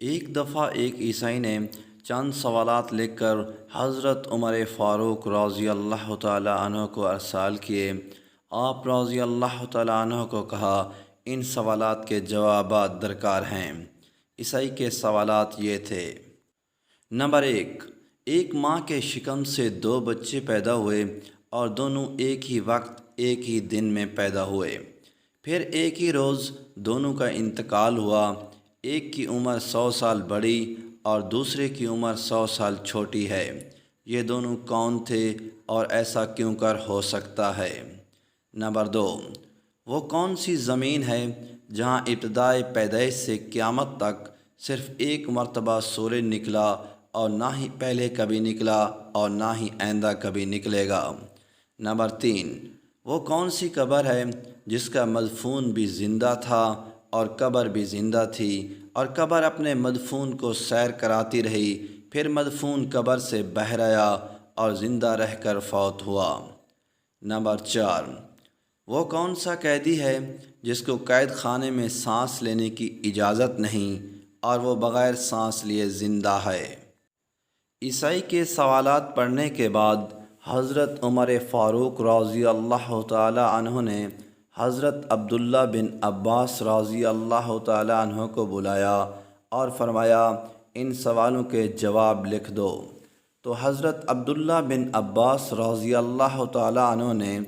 ایک دفعہ ایک عیسائی نے چند سوالات لکھ کر حضرت عمر فاروق رضی اللہ تعالیٰ عنہ کو ارسال کیے۔ آپ رضی اللہ تعالیٰ عنہ کو کہا، ان سوالات کے جوابات درکار ہیں۔ عیسائی کے سوالات یہ تھے: نمبر 1، ایک ماں کے شکم سے 2 بچے پیدا ہوئے اور دونوں ایک ہی وقت ایک ہی دن میں پیدا ہوئے، پھر ایک ہی روز دونوں کا انتقال ہوا۔ ایک کی عمر 100 سال بڑی اور دوسرے کی عمر 100 سال چھوٹی ہے۔ یہ دونوں کون تھے اور ایسا کیوں کر ہو سکتا ہے؟ نمبر 2، وہ کون سی زمین ہے جہاں ابتدائے پیدائش سے قیامت تک صرف ایک مرتبہ سورج نکلا اور نہ ہی پہلے کبھی نکلا اور نہ ہی آئندہ کبھی نکلے گا؟ نمبر 3، وہ کون سی قبر ہے جس کا مدفون بھی زندہ تھا اور قبر بھی زندہ تھی، اور قبر اپنے مدفون کو سیر کراتی رہی، پھر مدفون قبر سے باہر آیا اور زندہ رہ کر فوت ہوا؟ نمبر 4، وہ کون سا قیدی ہے جس کو قید خانے میں سانس لینے کی اجازت نہیں اور وہ بغیر سانس لیے زندہ ہے؟ عیسائی کے سوالات پڑھنے کے بعد حضرت عمر فاروق رضی اللہ تعالی عنہ نے حضرت عبداللہ بن عباس رضی اللہ تعالی عنہ کو بلایا اور فرمایا، ان سوالوں کے جواب لکھ دو۔ تو حضرت عبداللہ بن عباس رضی اللہ تعالی عنہ نے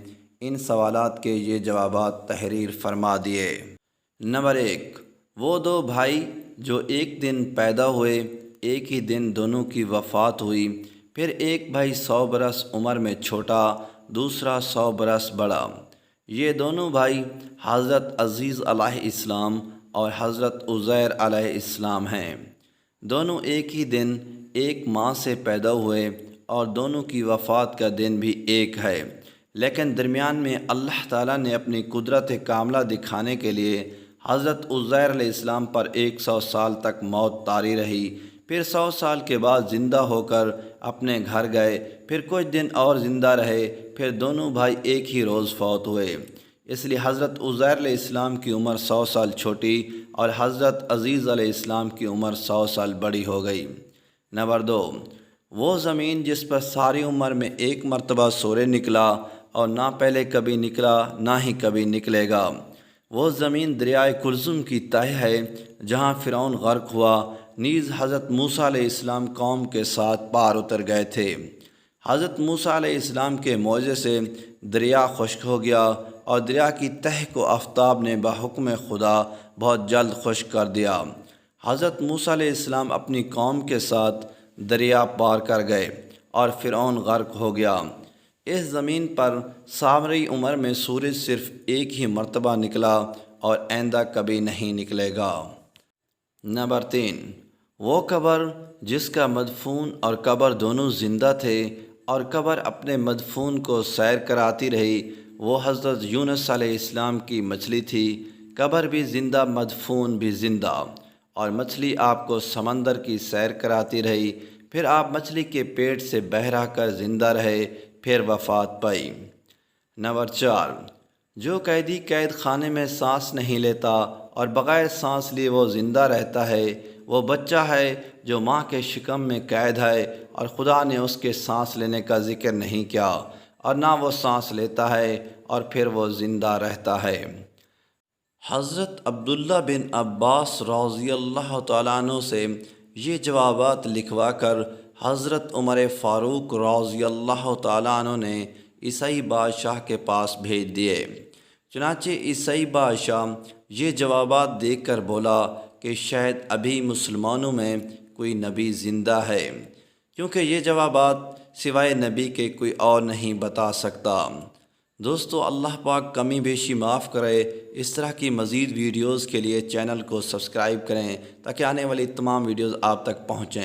ان سوالات کے یہ جوابات تحریر فرما دیے۔ نمبر 1، وہ 2 بھائی جو ایک دن پیدا ہوئے، ایک ہی دن دونوں کی وفات ہوئی، پھر ایک بھائی 100 برس عمر میں چھوٹا، دوسرا 100 برس بڑا۔ یہ دونوں بھائی حضرت عزیز علیہ السلام اور حضرت عزیر علیہ السلام ہیں۔ دونوں ایک ہی دن ایک ماں سے پیدا ہوئے اور دونوں کی وفات کا دن بھی ایک ہے، لیکن درمیان میں اللہ تعالیٰ نے اپنی قدرت کاملہ دکھانے کے لیے حضرت عزیر علیہ السلام پر 100 سال تک موت طاری رہی، پھر 100 سال کے بعد زندہ ہو کر اپنے گھر گئے، پھر کچھ دن اور زندہ رہے، پھر دونوں بھائی ایک ہی روز فوت ہوئے۔ اس لیے حضرت عزیر علیہ السلام کی عمر 100 سال چھوٹی اور حضرت عزیز علیہ السلام کی عمر 100 سال بڑی ہو گئی۔ نمبر 2، وہ زمین جس پر ساری عمر میں ایک مرتبہ سورج نکلا اور نہ پہلے کبھی نکلا نہ ہی کبھی نکلے گا، وہ زمین دریائے کلثم کی تہ ہے جہاں فرعون غرق ہوا، نیز حضرت موسیٰ علیہ السلام قوم کے ساتھ پار اتر گئے تھے۔ حضرت موسیٰ علیہ السلام کے معجزے سے دریا خشک ہو گیا اور دریا کی تہ کو آفتاب نے بحکم خدا بہت جلد خشک کر دیا۔ حضرت موسیٰ علیہ السلام اپنی قوم کے ساتھ دریا پار کر گئے اور فرعون غرق ہو گیا۔ اس زمین پر سامری عمر میں سورج صرف ایک ہی مرتبہ نکلا اور آئندہ کبھی نہیں نکلے گا۔ نمبر 3، وہ قبر جس کا مدفون اور قبر دونوں زندہ تھے اور قبر اپنے مدفون کو سیر کراتی رہی، وہ حضرت یونس علیہ السلام کی مچھلی تھی۔ قبر بھی زندہ، مدفون بھی زندہ، اور مچھلی آپ کو سمندر کی سیر کراتی رہی، پھر آپ مچھلی کے پیٹ سے باہر آ کر زندہ رہے، پھر وفات پائی۔ نمبر 4، جو قیدی قید خانے میں سانس نہیں لیتا اور بغیر سانس لیے وہ زندہ رہتا ہے، وہ بچہ ہے جو ماں کے شکم میں قید ہے اور خدا نے اس کے سانس لینے کا ذکر نہیں کیا، اور نہ وہ سانس لیتا ہے اور پھر وہ زندہ رہتا ہے۔ حضرت عبداللہ بن عباس رضی اللہ تعالیٰ عنہ سے یہ جوابات لکھوا کر حضرت عمر فاروق رضی اللہ تعالیٰ عنہ نے عیسائی بادشاہ کے پاس بھیج دیے۔ چنانچہ عیسائی بادشاہ یہ جوابات دیکھ کر بولا کہ شاید ابھی مسلمانوں میں کوئی نبی زندہ ہے، کیونکہ یہ جوابات سوائے نبی کے کوئی اور نہیں بتا سکتا۔ دوستو، اللہ پاک کمی بیشی معاف کرے۔ اس طرح کی مزید ویڈیوز کے لیے چینل کو سبسکرائب کریں تاکہ آنے والی تمام ویڈیوز آپ تک پہنچیں۔